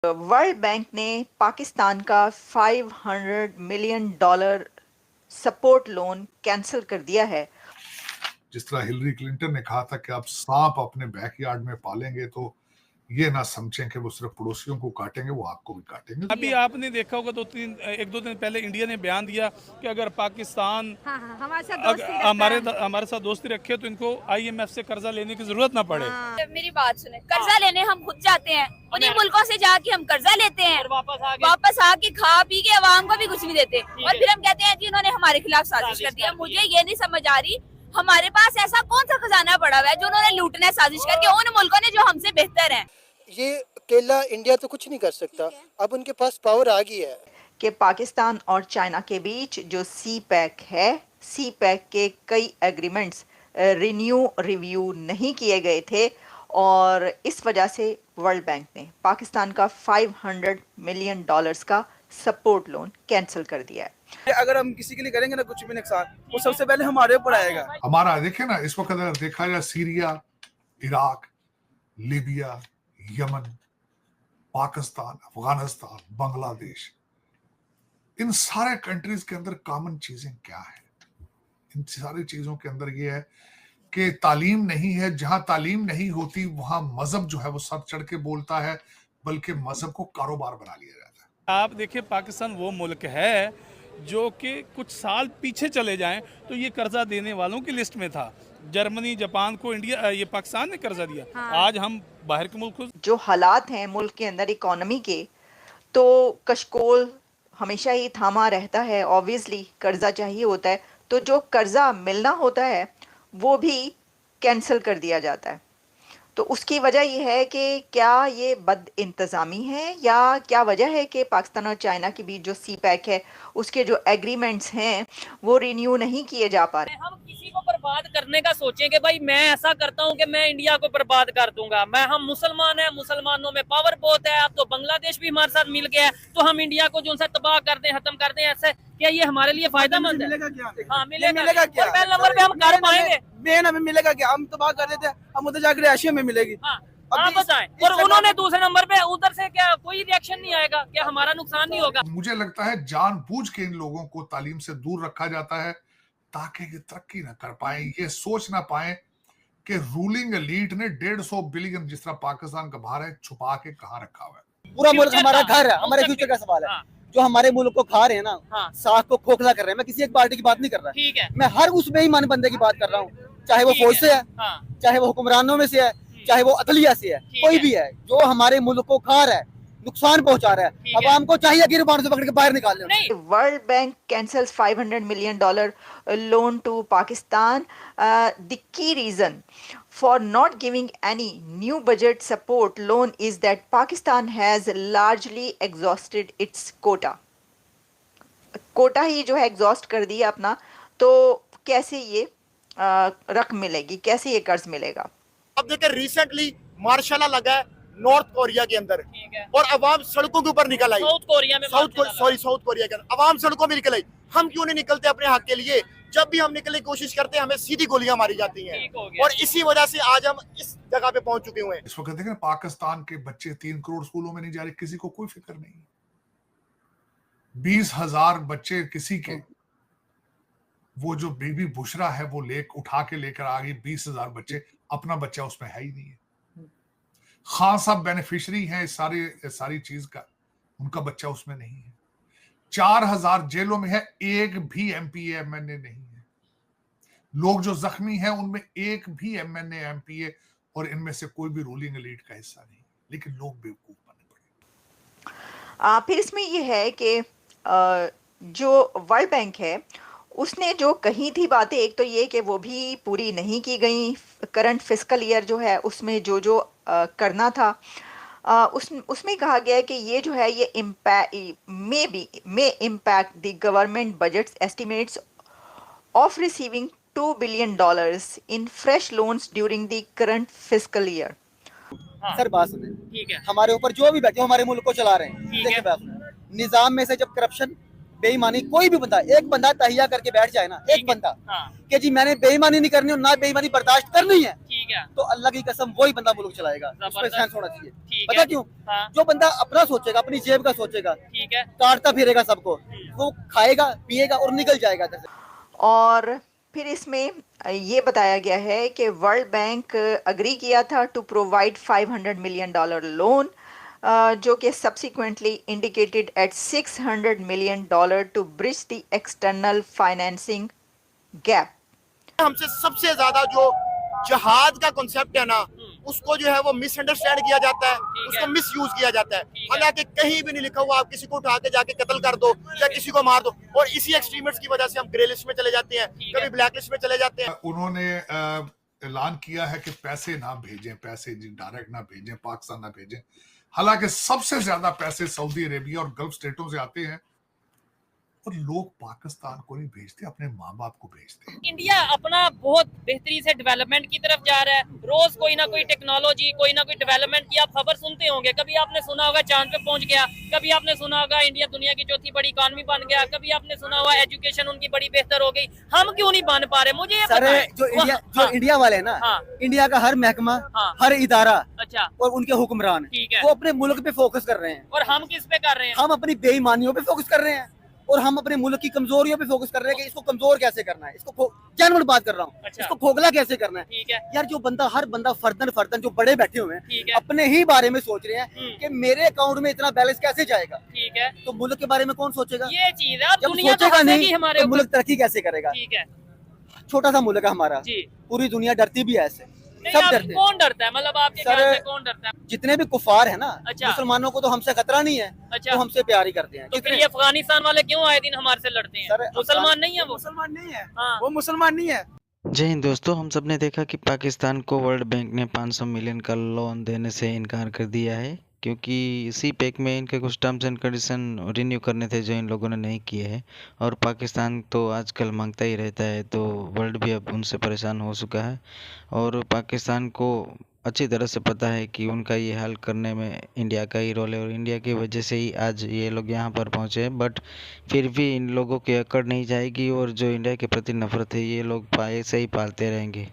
World bank ने पाकिस्तान का $500 million support loan cancel कर दिया है। जिस तरह हिलरी क्लिंटन ने कहा था कि आप सांप अपने बैकयार्ड में पालेंगे तो ये ना समझें कि वो सिर्फ पड़ोसियों को काटेंगे, वो आपको भी काटेंगे। अभी आपने देखा होगा एक दो दिन पहले इंडिया ने बयान दिया कि अगर पाकिस्तान हमारे साथ दोस्ती रखे तो इनको IMF से कर्जा लेने की जरूरत ना पड़े। मेरी बात सुने, कर्जा लेने हम खुद जाते हैं, उन्हीं मुल्कों से जाके हम कर्जा लेते हैं, वापस आके खा पी के अवाम को भी कुछ नहीं देते, और फिर हम कहते हैं कि उन्होंने हमारे खिलाफ साजिश कर दिया। मुझे ये नहीं समझ आ रही, हमारे पास ऐसा कौन सा खजाना पड़ा हुआ है जो उन्होंने लूटने साजिश करके उन मुल्कों ने जो हमसे बेहतर है। ये अकेला इंडिया तो कुछ नहीं कर सकता, अब उनके पास पावर आ गई है कि पाकिस्तान और चाइना के बीच जो CPEC है, CPEC के कई एग्रीमेंट्स रिव्यू नहीं किए गए थे और इस वजह से वर्ल्ड बैंक ने पाकिस्तान का $500 मिलियन का सपोर्ट लोन कैंसिल कर दिया है। अगर हम किसी के लिए करेंगे ना कुछ भी नुकसान, वो सबसे पहले हमारे ऊपर आएगा। हमारा देखिए ना, इस वक्त अगर देखा जाए Syria, Iraq, Libya, Yemen, Pakistan, Afghanistan, Bangladesh, इन सारे कंट्रीज के अंदर कॉमन चीजें क्या है? इन सारी चीजों के अंदर ये है कि तालीम नहीं है। जहां तालीम नहीं होती वहां मजहब जो है वो सर चढ़ के बोलता है, बल्कि मजहब को कारोबार बना लिया जाता है। आप देखिए, पाकिस्तान वो मुल्क है जो कि कुछ साल पीछे चले जाएं तो ये कर्जा देने वालों की लिस्ट में था। जर्मनी, जापान को ये पाकिस्तान ने कर्जा दिया। हाँ। आज हम बाहर के मुल्क जो हालात हैं मुल्क के अंदर इकोनॉमी के, तो कशकोल हमेशा ही थामा रहता है। ऑब्वियसली कर्जा चाहिए होता है, तो जो कर्जा मिलना होता है वो भी कैंसिल कर दिया जाता है। तो उसकी वजह यह है कि क्या ये बद इंतज़ामी है या क्या वजह है कि पाकिस्तान और चाइना के बीच जो CPEC है उसके जो एग्रीमेंट्स हैं वो रिन्यू नहीं किए जा पा रहे। हम किसी को बर्बाद करने का सोचें कि भाई मैं ऐसा करता हूं कि मैं इंडिया को बर्बाद कर दूंगा, हम मुसलमान हैं, मुसलमानों में पावर बहुत है, अब तो बांग्लादेश भी हमारे साथ मिल गया है, तो हम इंडिया को जो सा तबाह कर दें, खत्म कर दें, ऐसे क्या ये हमारे लिए फायदेमंद है? हाँ, मिलेगा क्या? पहले नंबर पे हम कर पाएंगे, मेन हमें मिलेगा क्या? हम तबाह कर देते हैं, हम उधर जाकर एशिया में मिलेगी। आप बताएं। और उन्होंने दूसरे नंबर पे, उधर से क्या कोई रिएक्शन नहीं आएगा? क्या हमारा नुकसान नहीं होगा? मुझे लगता है जानबूझ के इन लोगों को तालीम से दूर रखा जाता है ताकि ये तरक्की ना कर पाए, ये सोच ना पाए कि रूलिंग एलीट ने 150 बिलियन जिस तरह पाकिस्तान का भार है छुपा के कहाँ रखा हुआ है। पूरा मुल्क हमारा घर है, हमारे फ्यूचर का सवाल है। जो हमारे मुल्क को खा रहे हैं ना, साख को खोखला कर रहे हैं। मैं किसी एक पार्टी की बात नहीं कर रहा, ठीक है, मैं हर उस बेईमान बंदे की बात कर रहा हूँ, चाहे वो फौज से है, चाहे वो हुक्मरानों में से है, चाहे वो अदलिया से है, कोई भी है जो हमारे मुल्क को खा रहा है, नुकसान पहुंचा रहा है। अब हमको चाहिए गिरबान से पकड़ के बाहर निकालने। World Bank cancels $500 million loan to Pakistan. The key reason for not giving any new budget support loan is that Pakistan has largely exhausted its quota. Quota ही जो है एग्जॉस्ट कर दिया अपना, तो कैसे ये रकम मिलेगी, कैसे ये कर्ज मिलेगा? अब देखिए, रिसेंटली मार्शल लगा है नॉर्थ कोरिया के अंदर, और अवाम सड़कों के ऊपर निकल आई। साउथ कोरिया के अंदर अवाम सड़कों में निकल आई। हम क्यों नहीं निकलते अपने हक के लिए? जब भी हम निकलने की कोशिश करते हैं हमें सीधी गोलियां मारी जाती हैं, और इसी वजह से आज हम इस जगह पे पहुंच चुके हुए हैं। इस वक्त देखें, पाकिस्तान के बच्चे 3 करोड़ स्कूलों में नहीं जा रहे, किसी को कोई फिक्र नहीं। 20,000 बच्चे किसी के, वो जो बेबी बुशरा है वो उठा के लेकर आ गई। 20,000 बच्चे, अपना बच्चा उसमें है ही नहीं है। खान साहब बेनिफिशरी हैं सारी चीज का, उनका बच्चा उसमें नहीं है। 4,000 जेलों में है, एक भी MPA MNA नहीं है। लोग जो जख्मी हैं उनमें एक भी MNA MPA और इनमें से कोई भी रूलिंग एलीट का हिस्सा नहीं, लेकिन लोग बेवकूफ बनने पड़े। फिर इसमें यह है कि जो वर्ल्ड बैंक है उसने जो कही थी बातें, एक तो ये कि वो भी पूरी नहीं की गई। करंट फिस्कल ईयर जो है उसमें जो करना था, उसमें कहा गया है कि ये जो है ये may impact the government budgets estimates of receiving $2 billion in fresh loans during the current fiscal year. Sir बात सुने, ठीक है, हमारे ऊपर जो भी बैठे हमारे मुल्क को चला रहे हैं, देखिए बात सुने, निजाम में से जब करप्शन बेईमानी कोई भी बंदा, एक बंदा तहिया करके बैठ जाए ना, एक बंदा कि जी मैंने बेईमानी नहीं करनी और ना बेईमानी बर्दाश्त करनी है, ठीक है, तो अल्लाह की कसम वही बंदा मुल्क चलाएगा। उसमें सेंस होना चाहिए। ठीक पता है। क्यों? हाँ। जो बंदा अपना सोचेगा, अपनी जेब का सोचेगा, ठीक है, काटता फिरेगा सबको, वो खाएगा पिएगा और निकल जाएगा इधर से। और फिर इसमें ये बताया गया है कि वर्ल्ड बैंक अग्री किया था टू प्रोवाइड $500 मिलियन लोन, जो कि subsequently indicated at $600 million to bridge the external financing gap. हमसे सबसे ज्यादा जो जहाद का कॉन्सेप्ट है ना, उसको जो है वो मिसअंडरस्टैंड किया जाता है, उसको मिस यूज किया जाता है। हालांकि कहीं भी नहीं लिखा हुआ आप किसी को उठा के जाके कत्ल कर दो या किसी को मार दो, और इसी एक्सट्रीमिस्ट की वजह से हम ग्रे लिस्ट में चले जाते हैं, कभी ब्लैक लिस्ट में चले जाते हैं। उन्होंने ऐलान किया है कि पैसे ना भेजें, पैसे डायरेक्ट ना भेजें, पाकिस्तान ना भेजें। हालांकि सबसे ज्यादा पैसे सऊदी अरेबिया और गल्फ स्टेटों से आते हैं, और लोग पाकिस्तान को नहीं भेजते, अपने माँ बाप को भेजते हैं। इंडिया अपना बहुत बेहतरी से डेवलपमेंट की तरफ जा रहा है। रोज कोई ना कोई टेक्नोलॉजी, कोई ना कोई डेवलपमेंट की आप खबर सुनते होंगे। कभी आपने सुना होगा चांद पे पहुंच गया, कभी आपने सुना होगा इंडिया दुनिया की चौथी बड़ी इकॉनमी बन गया, कभी आपने सुना हुआ एजुकेशन उनकी बड़ी बेहतर हो गई। हम क्यों नहीं बन पा रहे? मुझे ये सर पता है। जो इंडिया वाले हैं ना, हाँ। इंडिया का हर महकमा, हाँ। हर इदारा अच्छा, और उनके हुक्मरान, ठीक है। वो अपने मुल्क पे फोकस कर रहे हैं, और हम किस पे कर रहे हैं? हम अपनी बेईमानियों पे फोकस कर रहे हैं, और हम अपने मुल्क की कमजोरियों पे फोकस कर रहे हैं कि इसको कमजोर कैसे करना है, इसको जानवर बात कर रहा हूँ, अच्छा। इसको खोखला कैसे करना है। ठीक है, यार जो बंदा, हर बंदा फर्दन जो बड़े बैठे हुए ठीक हैं, है। अपने ही बारे में सोच रहे हैं कि मेरे अकाउंट में इतना बैलेंस कैसे जाएगा, ठीक है। तो मुल्क के बारे में कौन सोचेगा? ये चीज है, अब जब दुनिया तो सोचेगा हंसेगी नहीं हमारे तो ऊपर। मुल्क तरक्की कैसे करेगा? ठीक है छोटा सा मुल्क है हमारा, जी। पूरी दुनिया डरती भी है ऐसे, नहीं, सब आप डरते हैं। कौन डरता है? मतलब आपके सर, ख्याल से कौन डरता है? जितने भी कुफार है ना, अच्छा। मुसलमानों को तो हमसे खतरा नहीं है, अच्छा। तो हमसे प्यार ही करते हैं। तो फिर ये अफगानिस्तान वाले क्यों आए दिन हमारे से लड़ते हैं? सर, मुसलमान नहीं है वो? मुसलमान नहीं है, हाँ। वो मुसलमान नहीं है। जय हिंद दोस्तों, हम सब ने देखा कि पाकिस्तान को वर्ल्ड बैंक ने 500 मिलियन का लोन देने से इनकार कर दिया है, क्योंकि इसी पैक में इनके कुछ टर्म्स एंड कंडीशन रिन्यू करने थे जो इन लोगों ने नहीं किए हैं। और पाकिस्तान तो आजकल मांगता ही रहता है, तो वर्ल्ड भी अब उनसे परेशान हो चुका है। और पाकिस्तान को अच्छी तरह से पता है कि उनका ये हाल करने में इंडिया का ही रोल है, और इंडिया की वजह से ही आज ये लोग यहाँ पर पहुँचे हैं। बट फिर भी इन लोगों की अकड़ नहीं जाएगी, और जो इंडिया के प्रति नफरत है ये लोग ऐसे ही पालते रहेंगे।